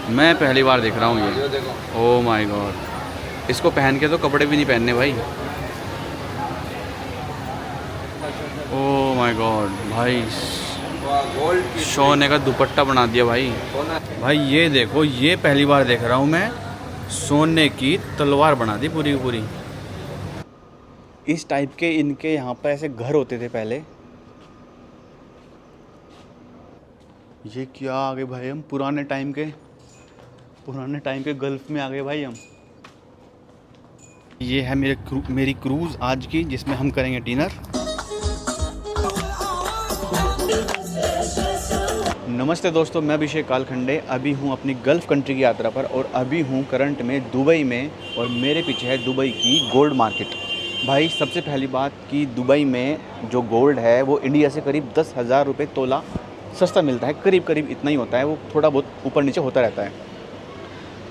मैं पहली बार देख रहा हूँ ये। ओह माय गॉड, इसको पहन के तो कपड़े भी नहीं पहनने भाई। ओह माय गॉड भाई, सोने का दुपट्टा बना दिया भाई। भाई ये देखो, ये पहली बार देख रहा हूँ मैं, सोने की तलवार बना दी पूरी की पूरी। इस टाइप के इनके यहाँ पर ऐसे घर होते थे पहले। ये क्या आ गए भाई, हम पुराने टाइम के गल्फ में आ गए भाई हम। ये है मेरी क्रूज़ आज की, जिसमें हम करेंगे डिनर। नमस्ते दोस्तों, मैं अभिषेक कालखंडे। अभी हूँ अपनी गल्फ़ कंट्री की यात्रा पर और अभी हूँ करंट में दुबई में, और मेरे पीछे है दुबई की गोल्ड मार्केट। भाई सबसे पहली बात कि दुबई में जो गोल्ड है वो इंडिया से करीब 10,000 रुपये तोला सस्ता मिलता है। करीब इतना ही होता है, वो थोड़ा बहुत ऊपर नीचे होता रहता है।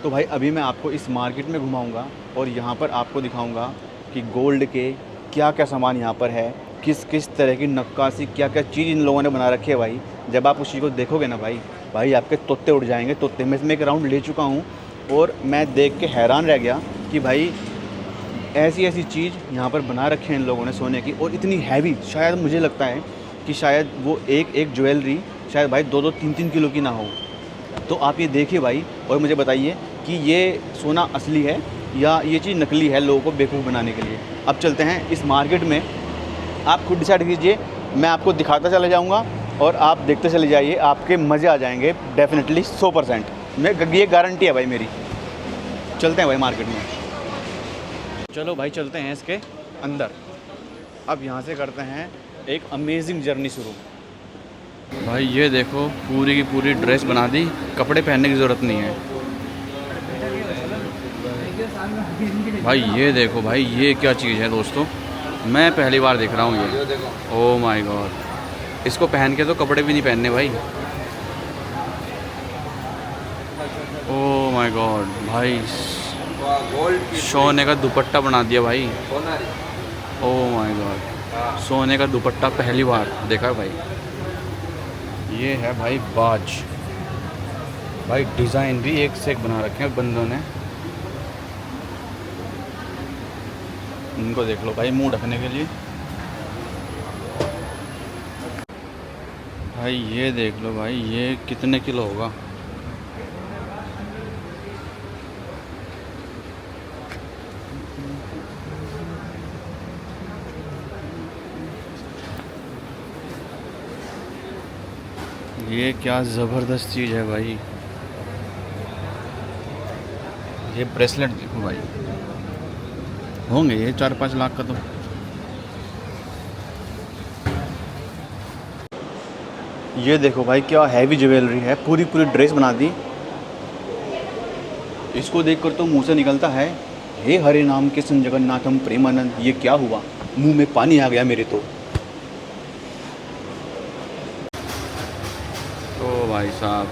तो भाई अभी मैं आपको इस मार्केट में घुमाऊंगा और यहाँ पर आपको दिखाऊंगा कि गोल्ड के क्या क्या सामान यहाँ पर है, किस किस तरह की नक्काशी, क्या क्या चीज़ इन लोगों ने बना रखी है। भाई जब आप उस चीज़ को देखोगे ना भाई आपके तोते उड़ जाएंगे, तोते। मैं इसमें एक राउंड ले चुका हूँ और मैं देख के हैरान रह गया कि भाई ऐसी चीज़ यहाँ पर बना रखे हैं इन लोगों ने सोने की, और इतनी हैवी। शायद मुझे लगता है कि शायद वो एक ज्वेलरी शायद भाई 2-2, 3-3 किलो की ना हो। तो आप ये देखिए भाई और मुझे बताइए कि ये सोना असली है या ये चीज़ नकली है लोगों को बेवकूफ़ बनाने के लिए। अब चलते हैं इस मार्केट में, आप खुद डिसाइड कीजिए। मैं आपको दिखाता चला जाऊँगा और आप देखते चले जाइए, आपके मज़े आ जाएंगे डेफिनेटली 100%। ये गारंटी है भाई मेरी। चलते हैं भाई मार्केट में। चलो भाई चलते हैं इसके अंदर। अब यहाँ से करते हैं एक अमेजिंग जर्नी शुरू। भाई ये देखो, पूरी की पूरी ड्रेस बना दी, कपड़े पहनने की ज़रूरत नहीं है। भाई ये देखो भाई, ये क्या चीज़ है दोस्तों, मैं पहली बार देख रहा हूँ ये। ओह माय गॉड, इसको पहन के तो कपड़े भी नहीं पहनने भाई। ओह माय गॉड भाई, सोने का दुपट्टा बना दिया भाई। ओह माय गॉड, सोने का दुपट्टा पहली बार देखा भाई। ये है भाई बाज। भाई डिज़ाइन भी एक से एक बना रखे हैं बंदों ने। इनको देख लो भाई, मुंह ढकने के लिए। भाई ये देख लो भाई, ये कितने किलो होगा। ये क्या ज़बरदस्त चीज़ है भाई। ये ब्रेसलेट देखो भाई, होंगे ये 4-5 लाख का। तो ये देखो भाई, क्या हैवी ज्वेलरी है, पूरी ड्रेस बना दी। इसको देखकर तो मुंह से निकलता है, हे हरे नाम के संग जगन्नाथम प्रेमानंद। ये क्या हुआ, मुंह में पानी आ गया मेरे तो। ओ भाई साहब,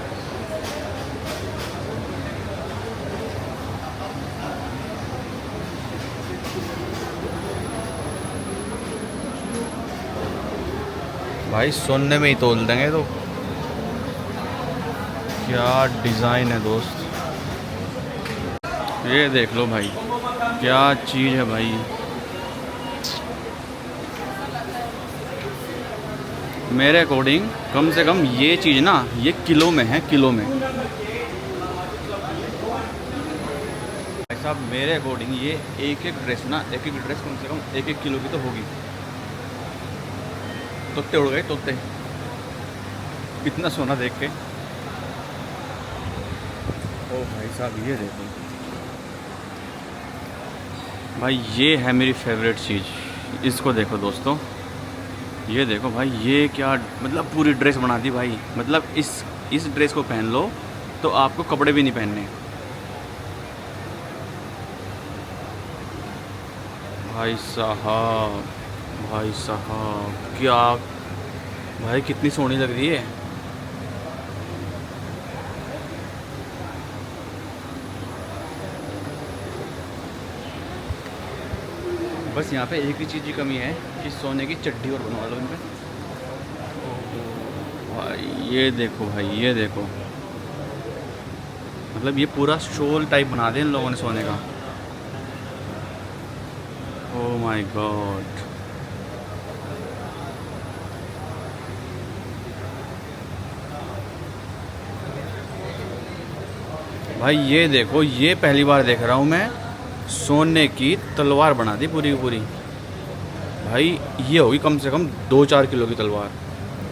भाई सोने में ही तोल देंगे। तो क्या डिज़ाइन है दोस्त, ये देख लो भाई, क्या चीज़ है भाई। मेरे अकॉर्डिंग कम से कम ये चीज़ ना, ये किलो में है, किलो में। भाई साहब मेरे अकॉर्डिंग ये एक ड्रेस ना, एक ड्रेस कम से कम 1-1 किलो की तो होगी। तोते उड़ गए, तोते, इतना सोना देख के। ओ भाई साहब ये देखो भाई, ये है मेरी फेवरेट चीज़। इसको देखो दोस्तों, ये देखो भाई, ये क्या मतलब पूरी ड्रेस बना दी भाई। मतलब इस ड्रेस को पहन लो तो आपको कपड़े भी नहीं पहनने। भाई साहब, भाई साहब क्या, भाई कितनी सोहनी लग रही है। बस यहाँ पे एक ही चीज़ की कमी है कि सोने की चड्डी और बनवा लो इन पे। भाई ये देखो भाई, ये देखो मतलब ये पूरा शॉल टाइप बना दिया इन लोगों ने सोने का। Oh my God. भाई ये देखो, ये पहली बार देख रहा हूँ मैं, सोने की तलवार बना दी पूरी की पूरी। भाई ये होगी कम से कम 2-4 किलो की तलवार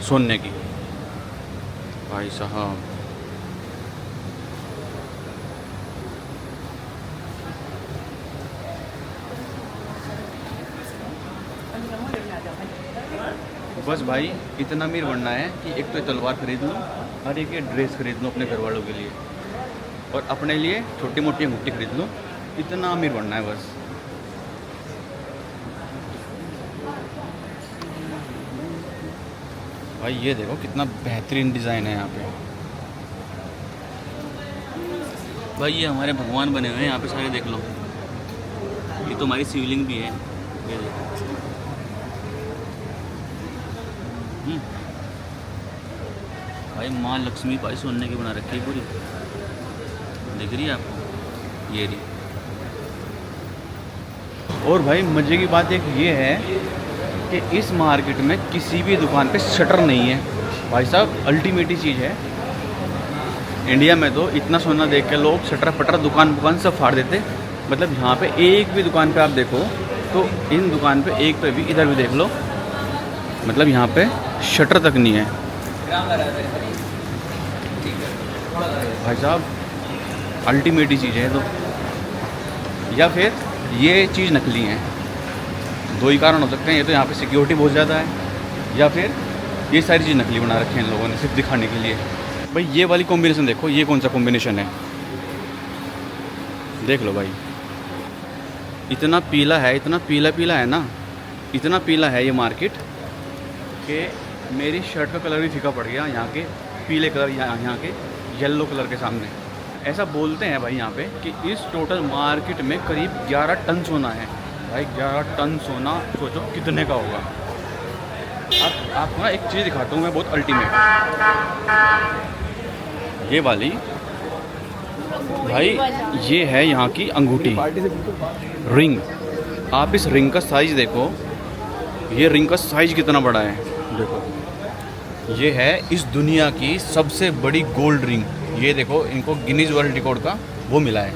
सोने की। भाई साहब बस भाई इतना अमीर बनना है कि एक तो ये तलवार खरीद लूँ और एक ये ड्रेस खरीद लूँ अपने घर वालों के लिए, और अपने लिए छोटी मोटी अंगूठी खरीद लूँ। इतना अमीर बनना है बस। भाई ये देखो कितना बेहतरीन डिज़ाइन है यहाँ पे। भाई ये हमारे भगवान बने हुए हैं यहाँ पे सारे, देख लो। ये तो हमारी शिवलिंग भी है, ये देखो। भाई माँ लक्ष्मी भाई सोने की बना रखी है पूरी, दिख रही है आपको, ये रही। और भाई मज़े की बात एक ये है कि इस मार्केट में किसी भी दुकान पे शटर नहीं है। भाई साहब अल्टीमेट ही चीज़ है। इंडिया में तो इतना सोना देख के लोग शटर फटर दुकान सब फाड़ देते। मतलब यहाँ पे एक भी दुकान पे आप देखो तो इन दुकान पे एक पे भी, इधर भी देख लो, मतलब यहाँ पे शटर तक नहीं है। भाई साहब अल्टीमेट ही चीज़ है तो, या फिर ये चीज़ नकली है। दो ही कारण हो सकते हैं, ये तो यहाँ पे सिक्योरिटी बहुत ज़्यादा है, या फिर ये सारी चीज़ नकली बना रखे हैं इन लोगों ने सिर्फ दिखाने के लिए। भाई ये वाली कॉम्बिनेशन देखो, ये कौन सा कॉम्बिनेशन है, देख लो भाई। इतना पीला है, इतना पीला पीला है ना, इतना पीला है ये मार्केट कि मेरी शर्ट का कलर भी फीका पड़ गया यहाँ के पीले कलर, यहाँ के येलो कलर के सामने। ऐसा बोलते हैं भाई यहाँ पे कि इस टोटल मार्केट में करीब 11 टन सोना है। भाई 11 टन सोना सोचो कितने का होगा। अब आपको ना एक चीज़ दिखाता हूँ मैं, बहुत अल्टीमेट। ये वाली भाई, ये है यहाँ की अंगूठी, रिंग। आप इस रिंग का साइज़ देखो, ये रिंग का साइज़ कितना बड़ा है देखो। ये है इस दुनिया की सबसे बड़ी गोल्ड रिंग। ये देखो, इनको गिनीज वर्ल्ड रिकॉर्ड का वो मिला है।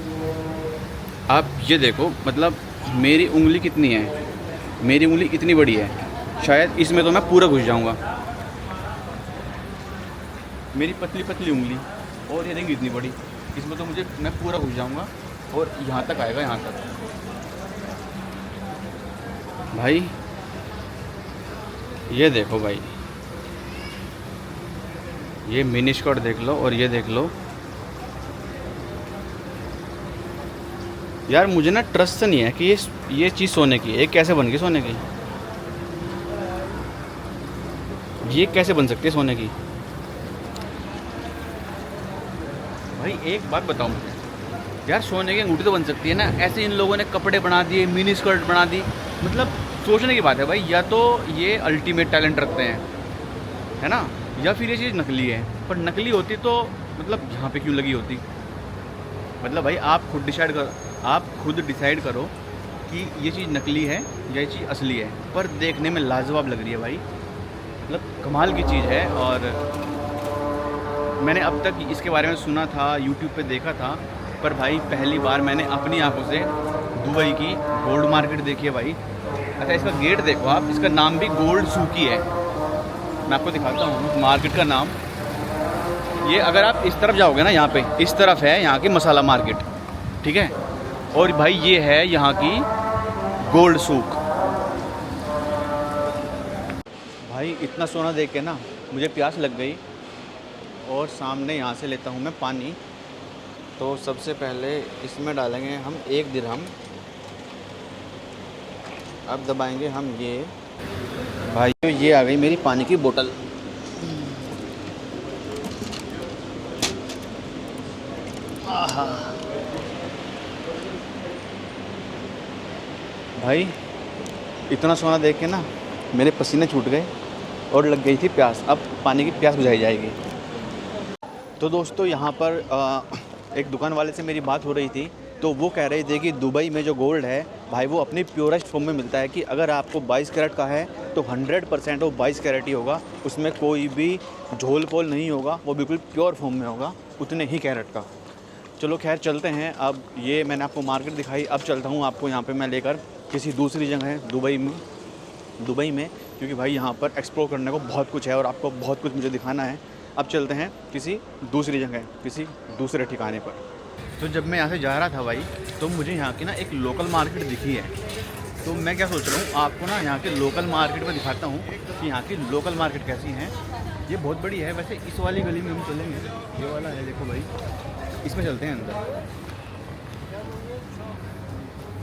आप ये देखो, मतलब मेरी उंगली कितनी है, मेरी उंगली इतनी बड़ी है, शायद इसमें तो मैं पूरा घुस जाऊंगा। मेरी पतली पतली उंगली और ये रिंग इतनी बड़ी, इसमें तो मैं पूरा घुस जाऊंगा और यहाँ तक आएगा, यहाँ तक। भाई ये देखो भाई, ये मिनी स्कर्ट देख लो और ये देख लो। यार मुझे ना ट्रस्ट नहीं है कि ये चीज़ सोने की है। ये कैसे बन गई सोने की, ये कैसे बन सकती है सोने की। भाई एक बात बताओ मुझे, यार सोने की अंगूठी तो बन सकती है ना, ऐसे इन लोगों ने कपड़े बना दिए, मिनी स्कर्ट बना दी। मतलब सोचने की बात है भाई, या तो ये अल्टीमेट टैलेंट रखते हैं, है ना, या फिर ये चीज़ नकली है। पर नकली होती तो मतलब यहाँ पे क्यों लगी होती। मतलब भाई आप खुद डिसाइड करो कि ये चीज़ नकली है या ये चीज़ असली है। पर देखने में लाजवाब लग रही है भाई, मतलब कमाल की चीज़ है। और मैंने अब तक इसके बारे में सुना था, यूट्यूब पे देखा था, पर भाई पहली बार मैंने अपनी आंखों से दुबई की गोल्ड मार्केट देखी है भाई। अच्छा इसका गेट देखो आप, इसका नाम भी गोल्ड सूकी है। मैं आपको दिखाता हूँ मार्केट का नाम। ये अगर आप इस तरफ जाओगे ना, यहाँ पे इस तरफ है यहाँ की मसाला मार्केट, ठीक है। और भाई ये है यहाँ की गोल्ड सूक। भाई इतना सोना देख के ना मुझे प्यास लग गई, और सामने यहाँ से लेता हूँ मैं पानी। तो सबसे पहले इसमें डालेंगे हम 1 दिरहम। अब दबाएंगे हम ये। भाई तो ये आ गई मेरी पानी की बोतल। आहा भाई इतना सोना देख के ना मेरे पसीने छूट गए और लग गई थी प्यास। अब पानी की प्यास बुझाई जाएगी। तो दोस्तों यहाँ पर एक दुकान वाले से मेरी बात हो रही थी, तो वो कह रहे थे कि दुबई में जो गोल्ड है भाई वो अपनी प्योरेस्ट फॉर्म में मिलता है, कि अगर आपको 22 कैरेट का है तो 100% वो 22 कैरेट ही होगा, उसमें कोई भी झोल पोल नहीं होगा, वो बिल्कुल प्योर फॉर्म में होगा उतने ही कैरेट का। चलो खैर चलते हैं। अब ये मैंने आपको मार्केट दिखाई, अब चलता हूँ आपको यहाँ पे मैं लेकर किसी दूसरी जगह दुबई में, क्योंकि भाई यहाँ पर एक्सप्लोर करने को बहुत कुछ है और आपको बहुत कुछ मुझे दिखाना है। अब चलते हैं किसी दूसरी जगह, किसी दूसरे ठिकाने पर। तो जब मैं यहाँ से जा रहा था भाई, तो मुझे यहाँ की ना एक लोकल मार्केट दिखी है, तो मैं क्या सोच रहा हूँ आपको ना यहाँ के लोकल मार्केट में दिखाता हूँ कि यहाँ की लोकल मार्केट कैसी है। ये बहुत बड़ी है वैसे, इस वाली गली में हम चलेंगे, ये वाला है देखो भाई, इसमें चलते हैं अंदर।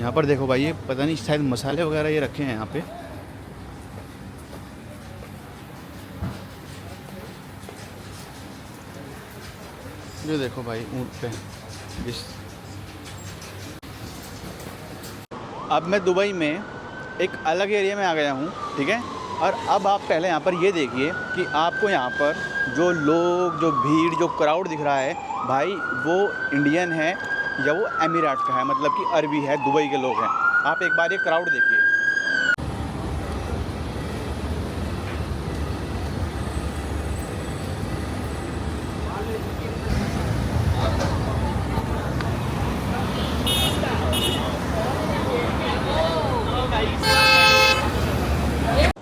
यहाँ पर देखो भाई, ये पता नहीं शायद मसाले वगैरह ये रखे हैं यहाँ पे। ये देखो भाई ऊँट पे इस। अब मैं दुबई में एक अलग एरिया में आ गया हूँ, ठीक है। और अब आप पहले यहाँ पर ये देखिए कि आपको यहाँ पर जो लोग, जो भीड़, जो क्राउड दिख रहा है भाई, वो इंडियन है या वो एमिरेट का है, मतलब कि अरबी है, दुबई के लोग हैं। आप एक बार ये क्राउड देखिए।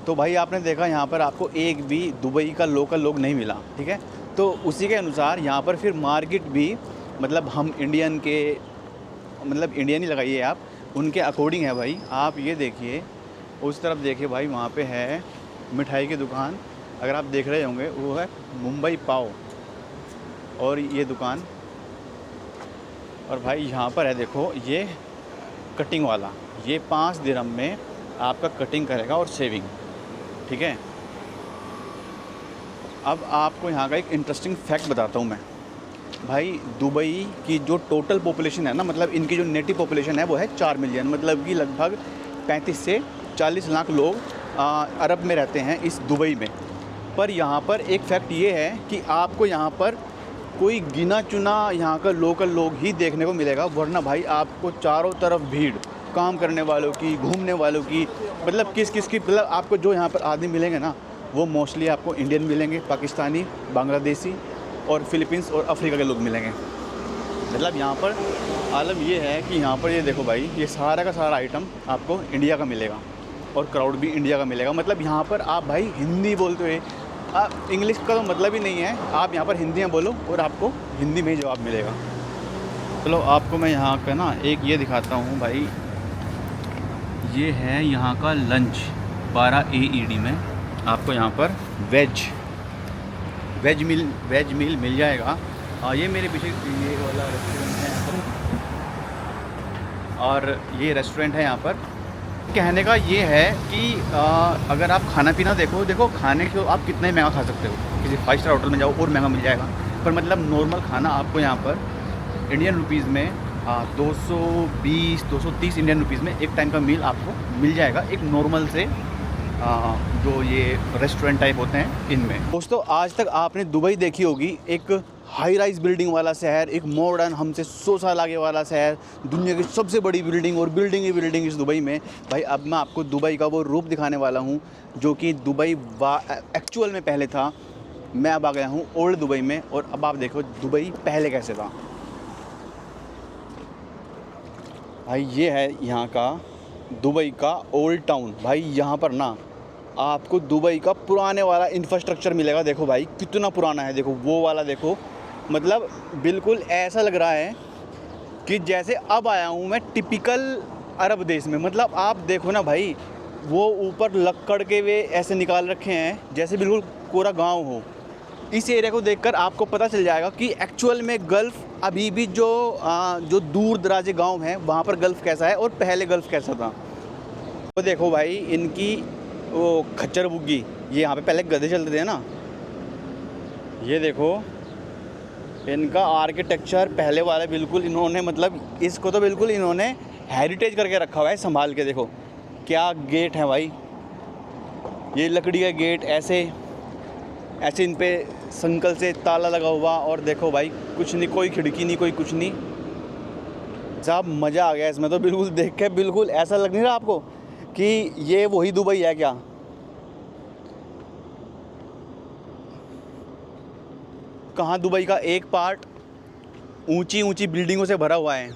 तो भाई आपने देखा यहाँ पर आपको एक भी दुबई का लोकल लोग नहीं मिला, ठीक है। तो उसी के अनुसार यहाँ पर फिर मार्केट भी, मतलब हम इंडियन के, मतलब इंडियन ही लगाइए आप, उनके अकॉर्डिंग है भाई। आप ये देखिए, उस तरफ देखिए भाई, वहाँ पे है मिठाई की दुकान, अगर आप देख रहे होंगे वो है मुंबई पाव, और ये दुकान। और भाई यहाँ पर है देखो ये कटिंग वाला, ये 5 दिरहम में आपका कटिंग करेगा और शेविंग, ठीक है। अब आपको यहाँ का एक इंटरेस्टिंग फैक्ट बताता हूँ मैं भाई। दुबई की जो टोटल पॉपुलेशन है ना, मतलब इनकी जो नेटिव पॉपुलेशन है वो है 4 मिलियन, मतलब कि लगभग 35 से 40 लाख लोग अरब में रहते हैं इस दुबई में। पर यहाँ पर एक फैक्ट ये है कि आपको यहाँ पर कोई गिना चुना यहाँ का लोकल लोग ही देखने को मिलेगा, वरना भाई आपको चारों तरफ भीड़, काम करने वालों की, घूमने वालों की, मतलब किस की, मतलब आपको जो यहाँ पर आदमी मिलेंगे ना, वो मोस्टली आपको इंडियन मिलेंगे, पाकिस्तानी, बांग्लादेशी और फिलीपींस और अफ्रीका के लोग मिलेंगे। मतलब यहाँ पर आलम ये है कि यहाँ पर ये देखो भाई, ये सारा का सारा आइटम आपको इंडिया का मिलेगा और क्राउड भी इंडिया का मिलेगा। मतलब यहाँ पर आप भाई हिंदी बोलते हुए, आप इंग्लिश का तो मतलब ही नहीं है, आप यहाँ पर हिंदी में बोलो और आपको हिंदी में ही जवाब मिलेगा। चलो आपको मैं यहाँ का ना एक ये दिखाता हूँ भाई, ये है यहाँ का लंच 12 AED में आपको यहाँ पर वेज मील मिल जाएगा। ये मेरे पीछे ये वाला रेस्टोरेंट है यहाँ पर, और ये रेस्टोरेंट है यहाँ पर। कहने का ये है कि अगर आप खाना पीना देखो खाने को आप कितना ही महंगा खा सकते हो, किसी 5 स्टार होटल में जाओ और महंगा मिल जाएगा, पर मतलब नॉर्मल खाना आपको यहाँ पर इंडियन रुपीज़ में 220-230 इंडियन रुपीज़ में एक टाइम का मील आपको मिल जाएगा, एक नॉर्मल से जो ये रेस्टोरेंट टाइप होते हैं इनमें। दोस्तों आज तक आपने दुबई देखी होगी, एक हाई राइज बिल्डिंग वाला शहर, एक मॉडर्न, हमसे 100 साल आगे वाला शहर, दुनिया की सबसे बड़ी बिल्डिंग और बिल्डिंग ही बिल्डिंग इस दुबई में। भाई अब मैं आपको दुबई का वो रूप दिखाने वाला हूँ जो कि दुबई एक्चुअल में पहले था। मैं अब आ गया हूँ ओल्ड दुबई में, और अब आप देखो दुबई पहले कैसे था। भाई ये है यहाँ का दुबई का ओल्ड टाउन। भाई यहाँ पर ना आपको दुबई का पुराने वाला इंफ्रास्ट्रक्चर मिलेगा। देखो भाई कितना पुराना है, देखो वो वाला देखो, मतलब बिल्कुल ऐसा लग रहा है कि जैसे अब आया हूँ मैं टिपिकल अरब देश में। मतलब आप देखो ना भाई, वो ऊपर लक्कड़ के वे ऐसे निकाल रखे हैं जैसे बिल्कुल पूरा गांव हो। इस एरिया को देखकर आपको पता चल जाएगा कि एक्चुअल में गल्फ़ अभी भी जो दूर दराजे गांव हैं वहाँ पर गल्फ़ कैसा है और पहले गल्फ़ कैसा था। तो देखो भाई इनकी वो खच्चर बुग्गी, ये यहाँ पे पहले गधे चलते थे ना, ये देखो इनका आर्किटेक्चर पहले वाला बिल्कुल इन्होंने, मतलब इसको तो बिल्कुल इन्होंने हेरिटेज करके रखा हुआ है संभाल के। देखो क्या गेट है भाई, ये लकड़ी का गेट ऐसे, ऐसे इन पे संकल से ताला लगा हुआ, और देखो भाई कुछ नहीं, कोई खिड़की नहीं, कोई कुछ नहीं। साहब मज़ा आ गया इसमें तो, बिल्कुल देख के बिल्कुल ऐसा लग नहीं रहा आपको कि ये वही दुबई है क्या। कहाँ दुबई का एक पार्ट ऊंची ऊंची बिल्डिंगों से भरा हुआ है,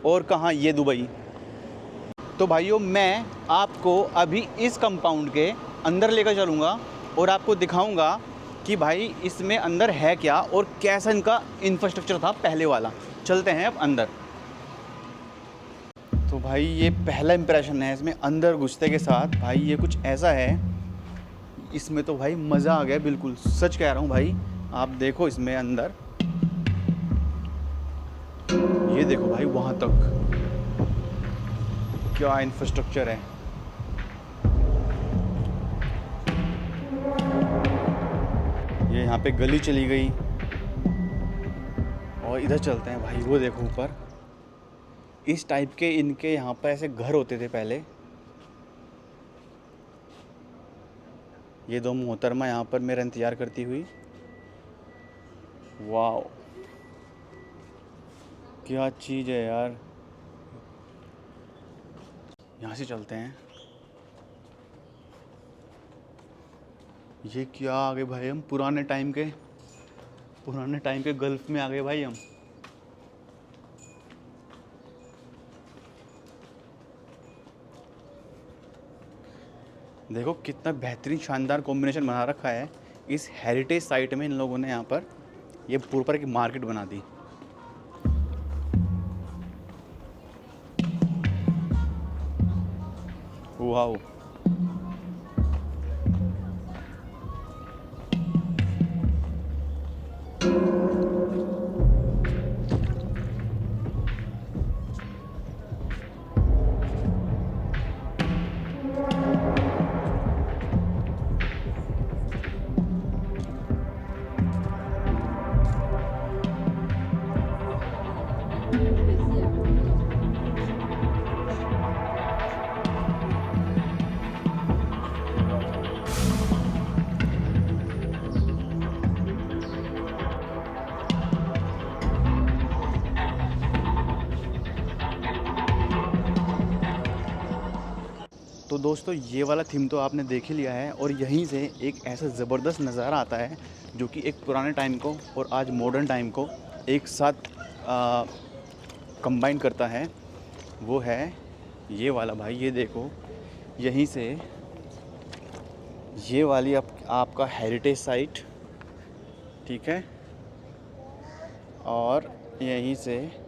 और कहाँ ये दुबई। तो भाइयों मैं आपको अभी इस कंपाउंड के अंदर लेकर चलूँगा और आपको दिखाऊंगा कि भाई इसमें अंदर है क्या और कैसा इनका इंफ्रास्ट्रक्चर था पहले वाला। चलते हैं अब अंदर। तो भाई ये पहला इम्प्रेशन है इसमें अंदर घुसते के साथ। भाई ये कुछ ऐसा है, इसमें तो भाई मज़ा आ गया, बिल्कुल सच कह रहा हूँ भाई। आप देखो इसमें अंदर, ये देखो भाई वहाँ तक क्या इंफ्रास्ट्रक्चर है। ये यहाँ पे गली चली गई, और इधर चलते हैं भाई। वो देखो ऊपर इस टाइप के इनके यहाँ पर ऐसे घर होते थे पहले। ये दो मोहतरमा यहाँ पर मेरा इंतज़ार करती हुई। वाह क्या चीज़ है यार। यहाँ से चलते हैं। ये क्या आ गए भाई, हम पुराने टाइम के गल्फ़ में आ गए भाई हम। देखो कितना बेहतरीन शानदार कॉम्बिनेशन बना रखा है इस हेरिटेज साइट में इन लोगों ने। यहाँ पर ये पूरा की मार्केट बना दी। वाह तो दोस्तों ये वाला थीम तो आपने देख ही लिया है, और यहीं से एक ऐसा ज़बरदस्त नज़ारा आता है जो कि एक पुराने टाइम को और आज मॉडर्न टाइम को एक साथ कंबाइन करता है। वो है ये वाला भाई। ये देखो यहीं से ये वाली आपका हेरिटेज साइट, ठीक है, और यहीं से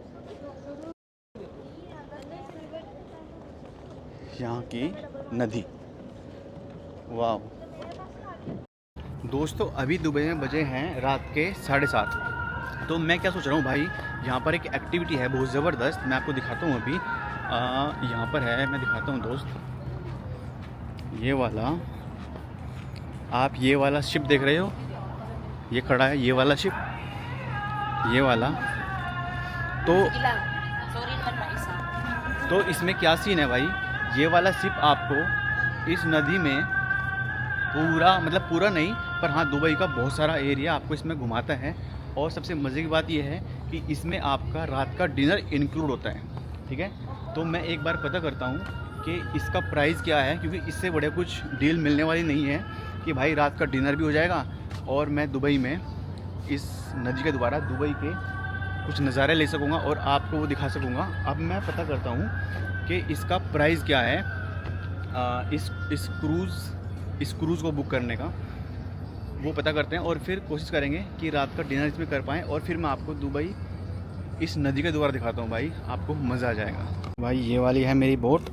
यहाँ की नदी। वाह दोस्तों अभी दुबई में बजे हैं रात के 7:30। तो मैं क्या सोच रहा हूँ भाई, यहाँ पर एक एक्टिविटी है बहुत ज़बरदस्त, मैं आपको दिखाता हूँ। अभी यहाँ पर है, मैं दिखाता हूँ दोस्त। ये वाला, आप ये वाला शिप देख रहे हो, ये खड़ा है ये वाला शिप, ये वाला। तो इसमें क्या सीन है भाई, ये वाला शिप आपको इस नदी में पूरा, मतलब पूरा नहीं पर हाँ दुबई का बहुत सारा एरिया आपको इसमें घुमाता है। और सबसे मज़े की बात ये है कि इसमें आपका रात का डिनर इंक्लूड होता है, ठीक है। तो मैं एक बार पता करता हूँ कि इसका प्राइस क्या है, क्योंकि इससे बड़े कुछ डील मिलने वाली नहीं है कि भाई रात का डिनर भी हो जाएगा और मैं दुबई में इस नदी के द्वारा दुबई के कुछ नज़ारे ले सकूँगा और आपको वो दिखा सकूँगा। अब मैं पता करता हूँ कि इसका प्राइस क्या है इस क्रूज़ को बुक करने का, वो पता करते हैं और फिर कोशिश करेंगे कि रात का डिनर इसमें कर पाएँ। और फिर मैं आपको दुबई इस नदी के द्वारा दिखाता हूँ भाई, आपको मज़ा आ जाएगा। भाई ये वाली है मेरी बोट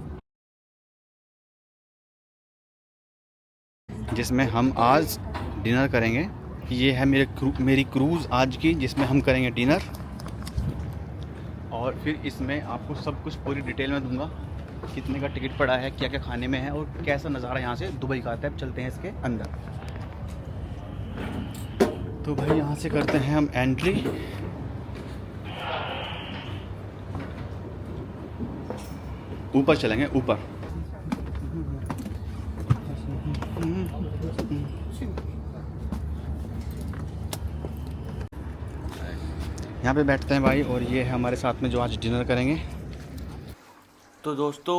जिसमें हम आज डिनर करेंगे। ये है मेरी क्रूज़ आज की, जिसमें हम करेंगे डिनर। और फिर इसमें आपको सब कुछ पूरी डिटेल में दूंगा, कितने का टिकट पड़ा है, क्या क्या खाने में है और कैसा नज़ारा यहाँ से दुबई का आता है। चलते हैं इसके अंदर। तो भाई यहाँ से करते हैं हम एंट्री। ऊपर चलेंगे, ऊपर। यहाँ पे बैठते हैं भाई, और ये है हमारे साथ में जो आज डिनर करेंगे। तो दोस्तों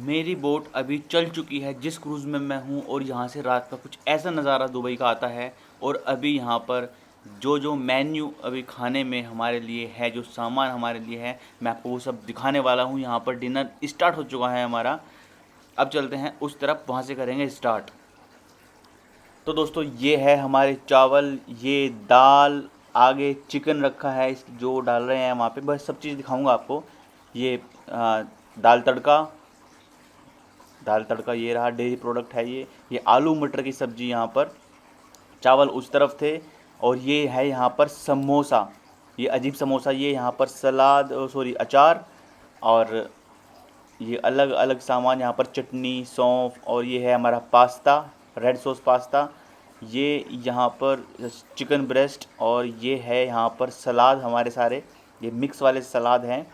मेरी बोट अभी चल चुकी है जिस क्रूज़ में मैं हूँ, और यहाँ से रात का कुछ ऐसा नज़ारा दुबई का आता है। और अभी यहाँ पर जो मेन्यू अभी खाने में हमारे लिए है, जो सामान हमारे लिए है, मैं आपको वो सब दिखाने वाला हूँ। यहाँ पर डिनर स्टार्ट हो चुका है हमारा। अब चलते हैं उस तरफ, वहाँ से करेंगे स्टार्ट। तो दोस्तों ये है हमारे चावल, ये दाल, आगे चिकन रखा है, इस जो डाल रहे हैं वहाँ पे, बस सब चीज़ दिखाऊंगा आपको। ये दाल तड़का ये रहा, डेयरी प्रोडक्ट है ये आलू मटर की सब्ज़ी यहाँ पर, चावल उस तरफ थे। और ये है यहाँ पर समोसा, ये अजीब समोसा, ये यहाँ पर सलाद सॉरी अचार, और ये अलग अलग सामान यहाँ पर, चटनी, सौंफ, और ये है हमारा पास्ता, रेड सॉस पास्ता, ये यहाँ पर चिकन ब्रेस्ट, और ये है यहाँ पर सलाद हमारे सारे, ये मिक्स वाले सलाद हैं,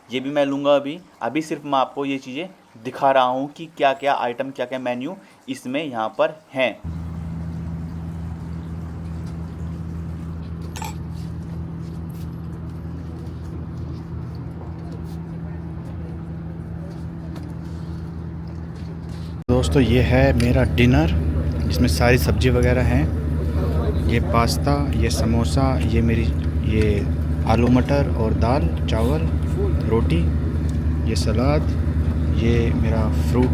ये भी मैं लूँगा अभी सिर्फ मैं आपको ये चीज़ें दिखा रहा हूँ कि क्या क्या आइटम, क्या क्या मेन्यू इसमें यहाँ पर हैं। दोस्तों ये है मेरा डिनर, जिसमें सारी सब्ज़ी वगैरह हैं। ये पास्ता, ये समोसा, ये मेरी ये आलू मटर और दाल चावल रोटी, ये सलाद, ये मेरा फ्रूट,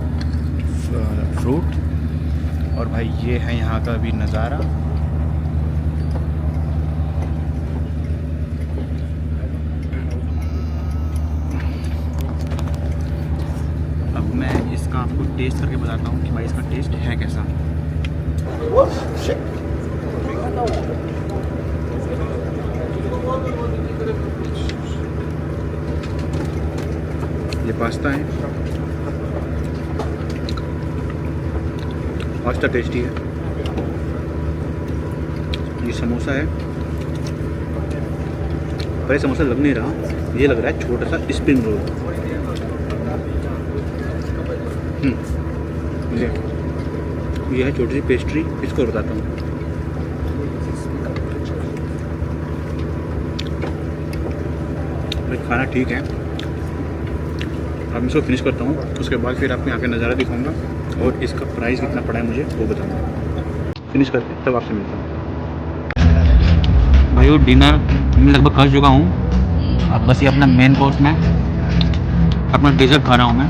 और भाई ये है यहाँ का अभी नज़ारा। अब मैं इसका आपको टेस्ट करके बताता हूँ कि भाई इसका टेस्ट है कैसा। ये पास्ता है, पास्ता टेस्टी है। ये समोसा है, पर ये समोसा लग नहीं रहा, ये लग रहा है छोटा सा स्प्रिंग रोल। ये है छोटी सी पेस्ट्री, इसको बताता हूँ। खाना ठीक है, अब मैं इसको फिनिश करता हूँ, उसके बाद फिर आपको यहाँ का नज़ारा दिखाऊंगा और इसका प्राइस कितना पड़ा है मुझे वो बताऊँगा। फिनिश करके तब आपसे मिलता हूँ। भाई वो डिनर मैं लगभग कर चुका हूँ, अब बस ये अपना मेन कोर्स में अपना डेजर्ट खा रहा हूँ मैं।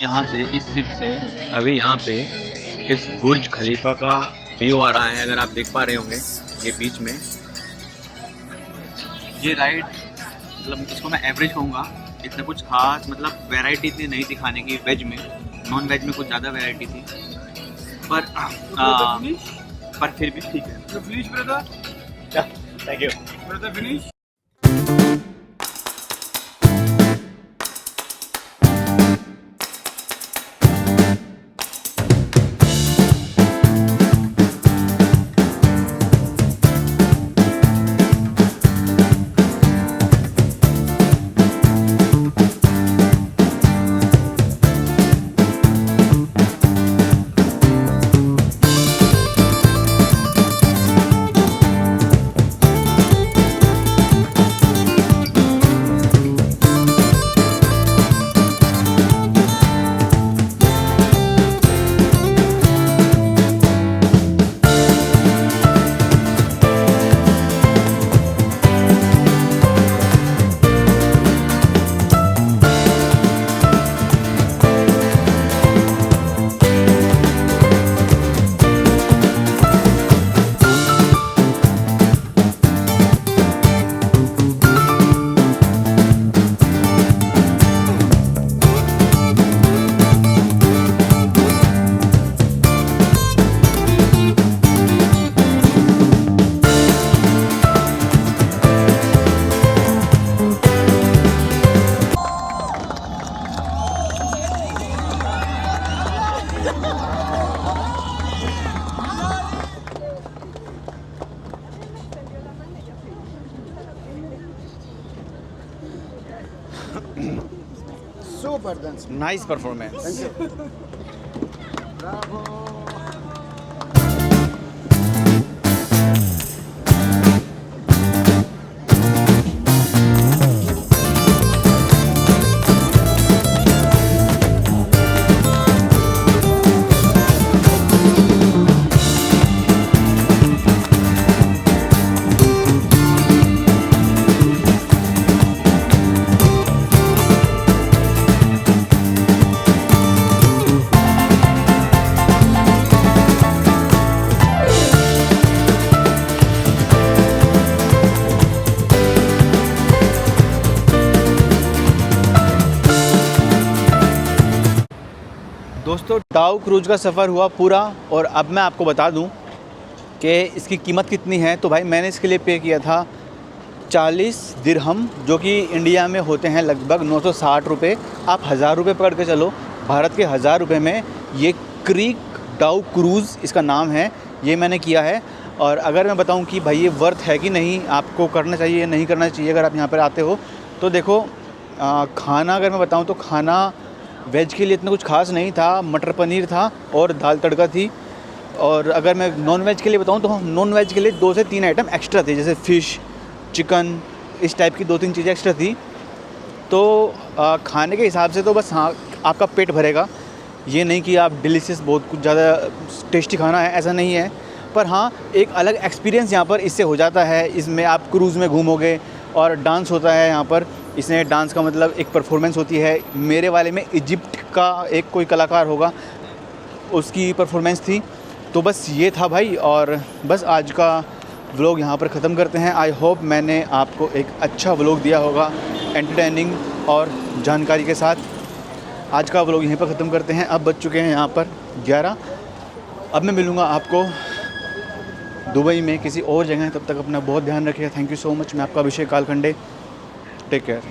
यहाँ से इस सिप से अभी यहाँ पे इस बुर्ज खलीफा का व्यू आ रहा है, अगर आप देख पा रहे होंगे। ये बीच में ये राइड, मतलब इसको मैं एवरेज कहूँगा, इतना कुछ खास मतलब वैरायटी इतनी नहीं थी खाने की। वेज में, नॉन वेज में कुछ ज़्यादा वैरायटी थी, पर फिर भी ठीक है। Finish brother, thank you brother, finish. Super dance. Nice performance. Thank you. Bravo. दोस्तों डाउ क्रूज का सफ़र हुआ पूरा और अब मैं आपको बता दूं कि इसकी कीमत कितनी है। तो भाई मैंने इसके लिए पे किया था 40 दिरहम, जो कि इंडिया में होते हैं लगभग 960 रुपये। आप 1000 रुपये पकड़ के चलो, भारत के 1000 रुपये में ये क्रीक डाउ क्रूज़ इसका नाम है, ये मैंने किया है। और अगर मैं बताऊं कि भाई ये वर्थ है कि नहीं, आपको करना चाहिए या नहीं करना चाहिए अगर आप यहाँ पर आते हो, तो देखो खाना अगर मैं बताऊं तो खाना वेज के लिए इतना कुछ खास नहीं था। मटर पनीर था और दाल तड़का थी। और अगर मैं नॉन वेज के लिए बताऊं तो नॉन वेज के लिए 2 से 3 आइटम एक्स्ट्रा थे, जैसे फ़िश, चिकन, इस टाइप की 2-3 चीज़ें एक्स्ट्रा थी। तो खाने के हिसाब से तो बस हाँ आपका पेट भरेगा, ये नहीं कि आप डिलीशियस बहुत कुछ ज़्यादा टेस्टी खाना है, ऐसा नहीं है। पर हाँ एक अलग एक्सपीरियंस यहाँ पर इससे हो जाता है। इसमें आप क्रूज़ में घूमोगे और डांस होता है यहाँ पर। इसमें डांस का मतलब एक परफॉर्मेंस होती है। मेरे वाले में इजिप्ट का एक कोई कलाकार होगा, उसकी परफॉर्मेंस थी। तो बस ये था भाई, और बस आज का व्लॉग यहाँ पर ख़त्म करते हैं। आई होप मैंने आपको एक अच्छा व्लॉग दिया होगा, एंटरटेनिंग और जानकारी के साथ। आज का व्लॉग यहीं पर ख़त्म करते हैं। अब बज चुके हैं यहाँ पर 11। अब मैं मिलूँगा आपको दुबई में किसी और जगह। तब तक अपना बहुत ध्यान रखिएगा। Thank you so much. मैं आपका अभिषेक कालखंडे। Take care.